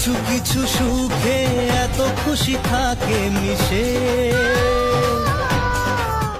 কিছু কিছু সুখে এত খুশি থাকে মিশে।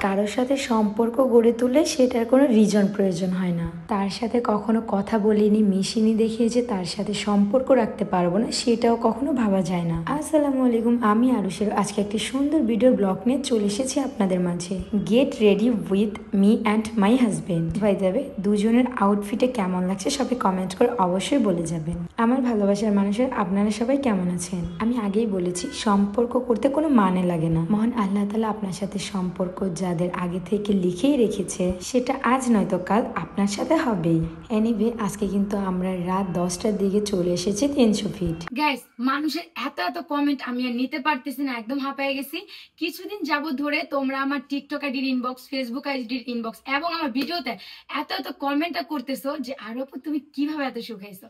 কারোর সাথে সম্পর্ক গড়ে তুলে সেটার কোনো রিজন প্রয়োজন হয় না। তার সাথে কখনো কথা বলিনি, মিশিনি দেখিয়ে যে তার সাথে সম্পর্ক রাখতে পারবো না সেটাও কখনো ভাবা যায় না। আসসালামু আলাইকুম, আমি আরুষের আজকে একটি সুন্দর ভিডিও ব্লগ নিয়ে চলে এসেছি আপনাদের মাঝে। Get ready with me and my husband. ভাই যাবে দুজনের আউটফিটে কেমন লাগছে সবাই কমেন্ট করে অবশ্যই বলে যাবেন। আমার ভালোবাসার মানুষের আপনারা সবাই কেমন আছেন? আমি আগেই বলেছি সম্পর্ক করতে কোনো মানে লাগে না। মহান আল্লাহ তাআলা আপনার সাথে সম্পর্ক যাদের আগে থেকে লিখেই রেখেছে সেটা আজ নয়তো কাল আপনার সাথে হবেই। এনিওয়ে আজকে কিন্তু আমরা রাত 10টার দিকে চলে এসেছি 300 ফিট। গাইস, মানুষের এত এত কমেন্ট আমি আর নিতে পারতেছি না, একদম হাঁপায়ে গেছি। কিছুদিন যাবত ধরে তোমরা আমার টিকটক আইডির ইনবক্স, ফেসবুক আইডির ইনবক্স এবং আমার ভিডিওতে এত এত কমেন্টটা করতেছো যে আরো তুমি কিভাবে এত শুকাইছো।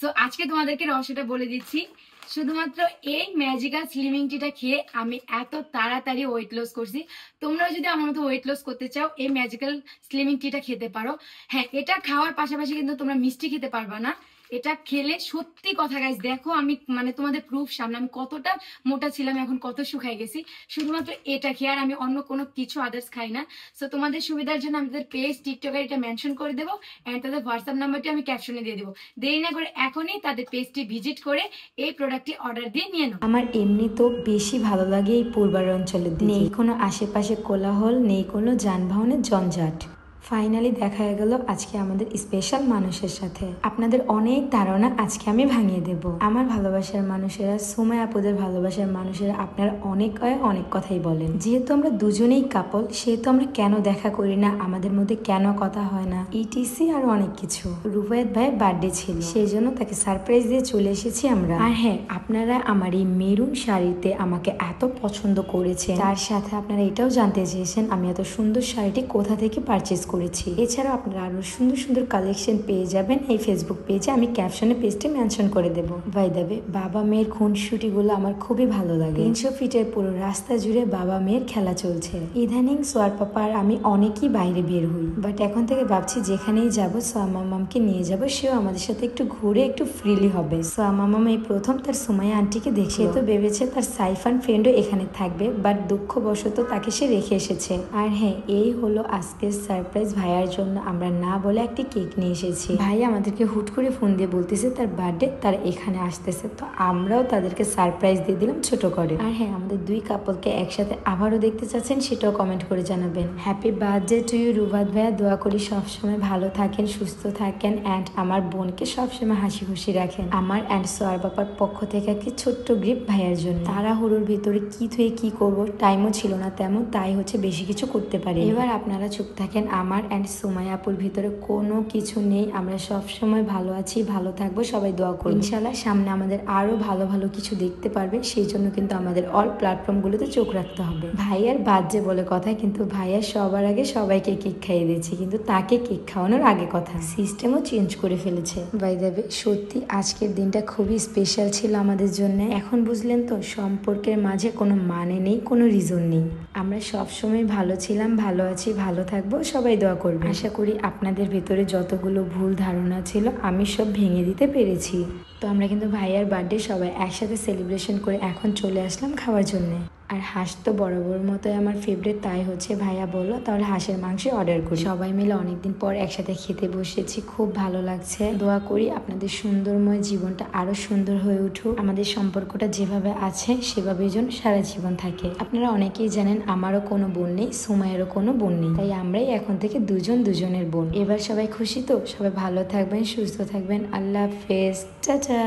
সো আজকে তোমাদেরকে রহস্যটা বলে দিচ্ছি। শুধুমাত্র এই ম্যাজিক্যাল স্লিমিং টিটা খেয়ে আমি এত তাড়াতাড়ি ওয়েট লস করছি। তোমরাও যদি আমার মতো ওয়েট লস করতে চাও এই ম্যাজিক্যাল স্লিমিং টিটা খেতে পারো। হ্যাঁ, এটা খাওয়ার পাশাপাশি কিন্তু তোমরা মিষ্টি খেতে পারবা না। এটা খেলে সত্যি কথা গাইস, দেখো আমি তোমাদের প্রুফ সামনে আমি কতটা মোটা ছিলাম, এখন কত শুকাই গেছি শুধুমাত্র এটা খেয়ে। আর আমি অন্য কোনো কিছু আদার্স খাই না। সো তোমাদের সুবিধার জন্য আমি তাদের পেজ টিকটকে এটা মেনশন করে দেবো এন্ড তাদের হোয়াটসঅ্যাপ নাম্বারটি আমি ক্যাপশনে দিয়ে দেবো। দেরি না করে এখনই তাদের পেজটি ভিজিট করে এই প্রোডাক্টটি অর্ডার দিয়ে নিয়ে নাও। আমার এমনি তো বেশি ভালো লাগে এই পূর্বাঞ্চলের দিকে। নেই কোনো আশেপাশে কোলাহল, নেই কোনো যানবাহনের জঞ্জাট। ফাইনালি দেখা গেল আজকে আমাদের স্পেশাল মানুষের সাথে। আপনাদের অনেক ধারণা আজকে আমি ভাঙিয়ে দেব। আমার ভালোবাসার মানুষেরা, সুমাইয়া আপুদের ভালোবাসার মানুষেরা আপনারা অনেক কথাই বলেন। যেহেতু আমরা দুজনেই কাপল সেহেতু আমরা কেন দেখা করি না, আমাদের মধ্যে কেন কথা হয় না, ইটিসি আর অনেক কিছু। রুবায়েত ভাইয়ের বার্থডে ছিল, সেই জন্য তাকে সারপ্রাইজ দিয়ে চলে এসেছি আমরা। আর হ্যাঁ, আপনারা আমার এই মেরুন শাড়িতে আমাকে এত পছন্দ করেছেন, তার সাথে আপনারা এটাও জানতে চেয়েছেন আমি এত সুন্দর শাড়িটি কোথা থেকে পারচেজ করেছি। এছাড়াও আপনারা আরো সুন্দর সুন্দর কালেকশন পেয়ে যাবেন এই ফেসবুক পেজে, আমি ক্যাপশনে পেজটি মেনশন করে দেবো। বাই দ্য ওয়ে, বাবা মেয়ের খুনসুটি গুলো আমার খুবই ভালো লাগে। 300 ফিটের পুরো রাস্তা জুড়ে বাবা মেয়ের খেলা চলছে। ইদানিং সোয়ার পাপা আর আমি অনেকই বাইরে বের হই, বাট এখন থেকে ভাবছি যেখানেই যাবো সোয়া মামামকে নিয়ে যাবো, সেও আমাদের সাথে একটু ঘুরে একটু ফ্রিলি হবে। সোয়া মামাম এই প্রথম তার সুমাইয়া আন্টিকে দেখে তো ভেবেছে তার সাইফান ফ্রেন্ডও এখানে থাকবে, বাট দুঃখবশত তাকে সে রেখে এসেছে। আর হ্যাঁ, এই হলো আজকের সারপ্রাইজ। ভাইয়ার জন্য আমরা না বলে একটি কেক নিয়ে এসেছি। ভাই আমাদেরকে হুট করে ফোন দিয়ে বলতেছে তার বার্থডে, তার এখানে আসতেছে, তো আমরাও তাদেরকে সারপ্রাইজ দিয়ে দিলাম ছোট করে। আর হ্যাঁ, আমাদের দুই কাপলকে একসাথে আবারও দেখতে চাচ্ছেন সেটাও কমেন্ট করে জানাবেন। হ্যাপি বার্থডে টু ইউ রুবাত ভাইয়া। দোয়া করি সবসময় ভালো থাকেন, সুস্থ থাকেন অ্যান্ড আমার বোনকে সবসময় হাসি খুশি রাখেন। আমার অ্যান্ড সোয়ার বাবার পক্ষ থেকে একটি ছোট্ট গিফট ভাইয়ার জন্য। তাড়াহুড়োর ভিতরে কি থুয়ে কি করব, টাইমও ছিল না তেমন, তাই হচ্ছে বেশি কিছু করতে পারি। এবার আপনারা চুপ থাকেন, আমার অ্যান্ড সুমাইয়া আপুর ভিতরে কোনো কিছু নেই। আমরা সব সময় ভালো আছি, ভালো থাকবো, সবাই দোয়া করুন। ইনশাআল্লাহ সামনে আমাদের আরো ভালো ভালো কিছু দেখতে পারবে, সেই জন্য কিন্তু আমাদের অল প্ল্যাটফর্মগুলোতে চোখ রাখতে হবে। ভাইয়ার বাজে বলে কথা, কিন্তু ভাইয়া সবার আগে সবাইকে কেক খাইয়ে দিয়েছে, কিন্তু তাকে কেক খাওয়ানোর আগে কথা। সিস্টেমও চেঞ্জ করে ফেলেছে। বাই দ্য ওয়ে, সত্যি আজকের দিনটা খুবই স্পেশাল ছিল আমাদের জন্য। এখন বুঝলেন তো, সম্পর্কের মাঝে কোনো মানে নেই, কোনো রিজন নেই। আমরা সবসময় ভালো ছিলাম, ভালো আছি, ভালো থাকবো, সবাই দোয়া করবে। আশা করি আপনাদের ভেতরে যতগুলো ভুল ধারণা ছিল আমি সব ভেঙে দিতে পেরেছি। তো আমরা কিন্তু ভাইয়ার বার্থডে সবাই একসাথে সেলিব্রেশন করে এখন চলে আসলাম খাওয়ার জন্য। আর হাঁস তো বরাবর মতোই আমার ফেভারিট, তাই হচ্ছে ভাইয়া বললো তাহলে হাঁসের মাংস অর্ডার করি। সবাই মিলে অনেকদিন পর একসাথে খেতে বসেছি, খুব ভালো লাগছে। দোয়া করি আপনাদের সুন্দরময় জীবনটা আরো সুন্দর হয়ে উঠুক, আমাদের সম্পর্কটা যেভাবে আছে সেভাবেই যেন সারা জীবন থাকে। আপনারা অনেকেই জানেন আমারও কোনো বোন নেই, সুমাইয়েরও কোনো বোন নেই, তাই আমরাই এখন থেকে দুজনের বোন। এবার সবাই খুশি তো? সবাই ভালো থাকবেন, সুস্থ থাকবেন। আল্লাহ হাফেজ, টাটা।